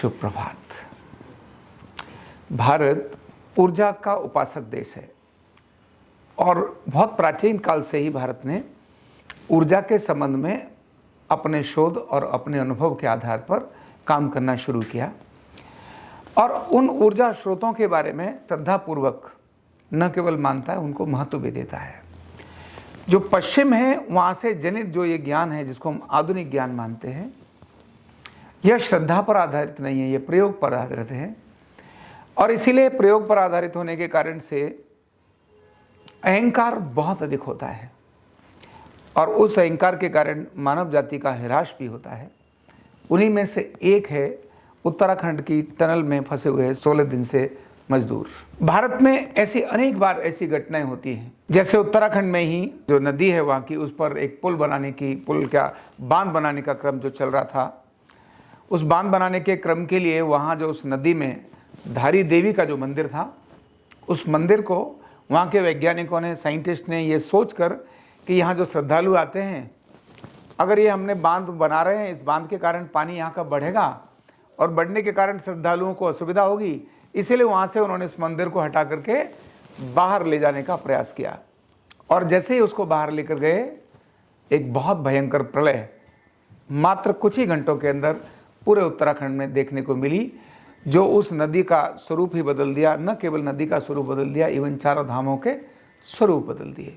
शुभ प्रभात। भारत ऊर्जा का उपासक देश है और बहुत प्राचीन काल से ही भारत ने ऊर्जा के संबंध में अपने शोध और अपने अनुभव के आधार पर काम करना शुरू किया और उन ऊर्जा स्रोतों के बारे में श्रद्धापूर्वक न केवल मानता है, उनको महत्व भी देता है। जो पश्चिम है वहाँ से जनित जो ये ज्ञान है, जिसको हम आधुनिक ज्ञान मानते हैं, यह श्रद्धा पर आधारित नहीं है, यह प्रयोग पर आधारित है। और इसीलिए प्रयोग पर आधारित होने के कारण से अहंकार बहुत अधिक होता है और उस अहंकार के कारण मानव जाति का ह्रास भी होता है। उन्हीं में से एक है उत्तराखंड की टनल में फंसे हुए 16 दिन से मजदूर। भारत में ऐसी अनेक बार ऐसी घटनाएं होती हैं, जैसे उत्तराखंड में ही जो नदी है वहाँ की, उस पर एक बांध बनाने का क्रम जो चल रहा था। उस बांध बनाने के क्रम के लिए वहाँ जो उस नदी में धारी देवी का जो मंदिर था, उस मंदिर को वहाँ के वैज्ञानिकों ने, साइंटिस्ट ने ये सोचकर कि यहाँ जो श्रद्धालु आते हैं, अगर ये हमने बांध बना रहे हैं, इस बांध के कारण पानी यहाँ का बढ़ेगा और बढ़ने के कारण श्रद्धालुओं को असुविधा होगी, इसीलिए वहाँ से उन्होंने इस मंदिर को हटा करके बाहर ले जाने का प्रयास किया। और जैसे ही उसको बाहर लेकर गए, एक बहुत भयंकर प्रलय मात्र कुछ ही घंटों के अंदर पूरे उत्तराखंड में देखने को मिली, जो उस नदी का स्वरूप ही बदल दिया। न केवल नदी का स्वरूप बदल दिया, इवन चारों धामों के स्वरूप बदल दिए।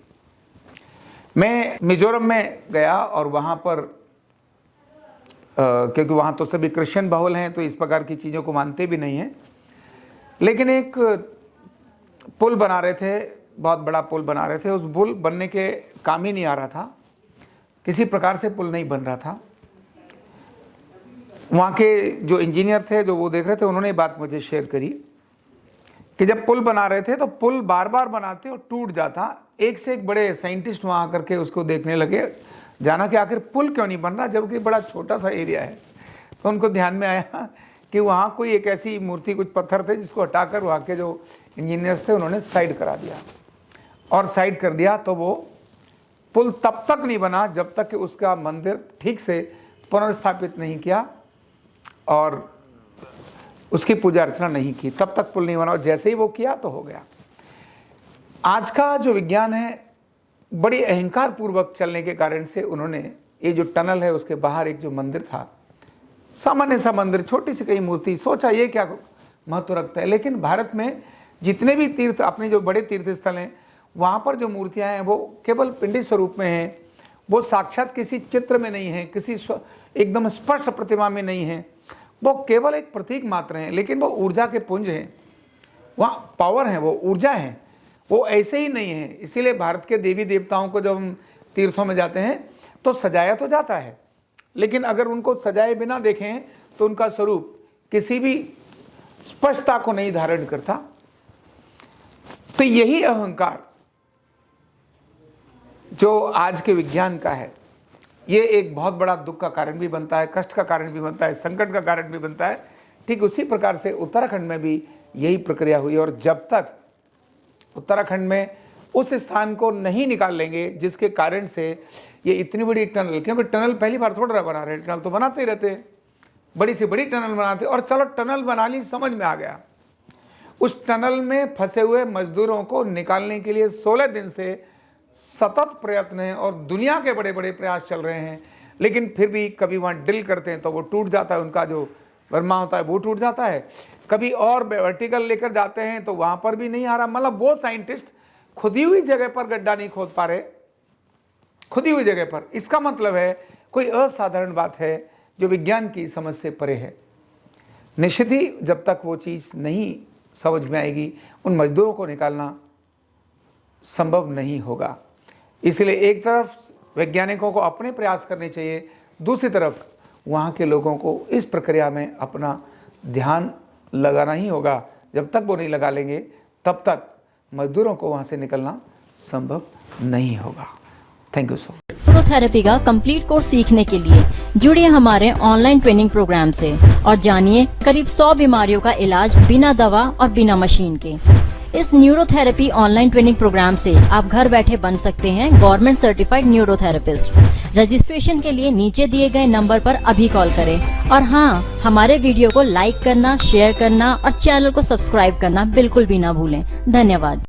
मैं मिजोरम में गया और वहाँ पर क्योंकि वहाँ तो सभी क्रिश्चियन बहुल हैं, तो इस प्रकार की चीज़ों को मानते भी नहीं हैं, लेकिन एक पुल बना रहे थे, बहुत बड़ा पुल बना रहे थे। उस पुल बनने के काम ही नहीं आ रहा था, किसी प्रकार से पुल नहीं बन रहा था। वहाँ के जो इंजीनियर थे, जो वो देख रहे थे, उन्होंने ये बात मुझे शेयर करी कि जब पुल बना रहे थे तो पुल बार बार बनाते और टूट जाता। एक से एक बड़े साइंटिस्ट वहाँ आकर के उसको देखने लगे, जाना कि आखिर पुल क्यों नहीं बन रहा, जबकि बड़ा छोटा सा एरिया है। तो उनको ध्यान में आया कि वहाँ कोई एक ऐसी मूर्ति, कुछ पत्थर थे, जिसको हटाकर वहाँ के जो इंजीनियर्स थे उन्होंने साइड करा दिया। और साइड कर दिया तो वो पुल तब तक नहीं बना जब तक कि उसका मंदिर ठीक से पुनर्स्थापित नहीं किया और उसकी पूजा अर्चना नहीं की, तब तक पुल नहीं बना। और जैसे ही वो किया तो हो गया। आज का जो विज्ञान है, बड़ी अहंकार पूर्वक चलने के कारण से उन्होंने ये जो टनल है उसके बाहर एक जो मंदिर था, सामान्य सा मंदिर, छोटी सी कई मूर्ति, सोचा ये क्या महत्व रखता है। लेकिन भारत में जितने भी तीर्थ, अपने जो बड़े तीर्थ स्थल हैं, वहाँ पर जो मूर्तियाँ हैं वो केवल पिंडी स्वरूप में हैं, वो साक्षात किसी चित्र में नहीं है, किसी एकदम स्पष्ट प्रतिमा में नहीं है, वो केवल एक प्रतीक मात्र हैं। लेकिन वो ऊर्जा के पुंज हैं, वहाँ पावर है, वो ऊर्जा है, वो ऐसे ही नहीं है। इसीलिए भारत के देवी देवताओं को जब हम तीर्थों में जाते हैं तो सजाया तो जाता है, लेकिन अगर उनको सजाए बिना देखें तो उनका स्वरूप किसी भी स्पष्टता को नहीं धारण करता। तो यही अहंकार जो आज के विज्ञान का है, ये एक बहुत बड़ा दुख का कारण भी बनता है, कष्ट का कारण भी बनता है, संकट का कारण भी बनता है। ठीक उसी प्रकार से उत्तराखंड में भी यही प्रक्रिया हुई। और जब तक उत्तराखंड में उस स्थान को नहीं निकाल लेंगे जिसके कारण से ये इतनी बड़ी टनल, क्योंकि टनल पहली बार थोड़ा बना रहे, टनल तो बनाते ही रहते, बड़ी से बड़ी टनल बनाते, और चलो टनल बना ली, समझ में आ गया। उस टनल में फंसे हुए मजदूरों को निकालने के लिए 16 दिन से सतत प्रयत्न है और दुनिया के बड़े बड़े प्रयास चल रहे हैं, लेकिन फिर भी कभी वहाँ ड्रिल करते हैं तो वो टूट जाता है, उनका जो वर्मा होता है वो टूट जाता है। कभी और वर्टिकल लेकर जाते हैं तो वहाँ पर भी नहीं आ रहा। मतलब वो साइंटिस्ट खुदी हुई जगह पर गड्ढा नहीं खोद पा रहे, खुदी हुई जगह पर। इसका मतलब है कोई असाधारण बात है जो विज्ञान की समझ से परे है। निश्चित ही जब तक वो चीज़ नहीं समझ में आएगी, उन मजदूरों को निकालना संभव नहीं होगा। इसलिए एक तरफ वैज्ञानिकों को अपने प्रयास करने चाहिए, दूसरी तरफ वहाँ के लोगों को इस प्रक्रिया में अपना ध्यान लगाना ही होगा। जब तक वो नहीं लगा लेंगे तब तक मजदूरों को वहाँ से निकलना संभव नहीं होगा। Thank you so much. Neurotherapy का कंप्लीट कोर्स सीखने के लिए जुड़िए हमारे ऑनलाइन ट्रेनिंग प्रोग्राम से और जानिए करीब 100 बीमारियों का इलाज बिना दवा और बिना मशीन के। इस न्यूरोथेरेपी ऑनलाइन ट्रेनिंग प्रोग्राम से आप घर बैठे बन सकते हैं गवर्नमेंट सर्टिफाइड न्यूरोथेरेपिस्ट। रजिस्ट्रेशन के लिए नीचे दिए गए नंबर पर अभी कॉल करें और हाँ, हमारे वीडियो को लाइक करना, शेयर करना और चैनल को सब्सक्राइब करना बिल्कुल भी ना भूलें। धन्यवाद।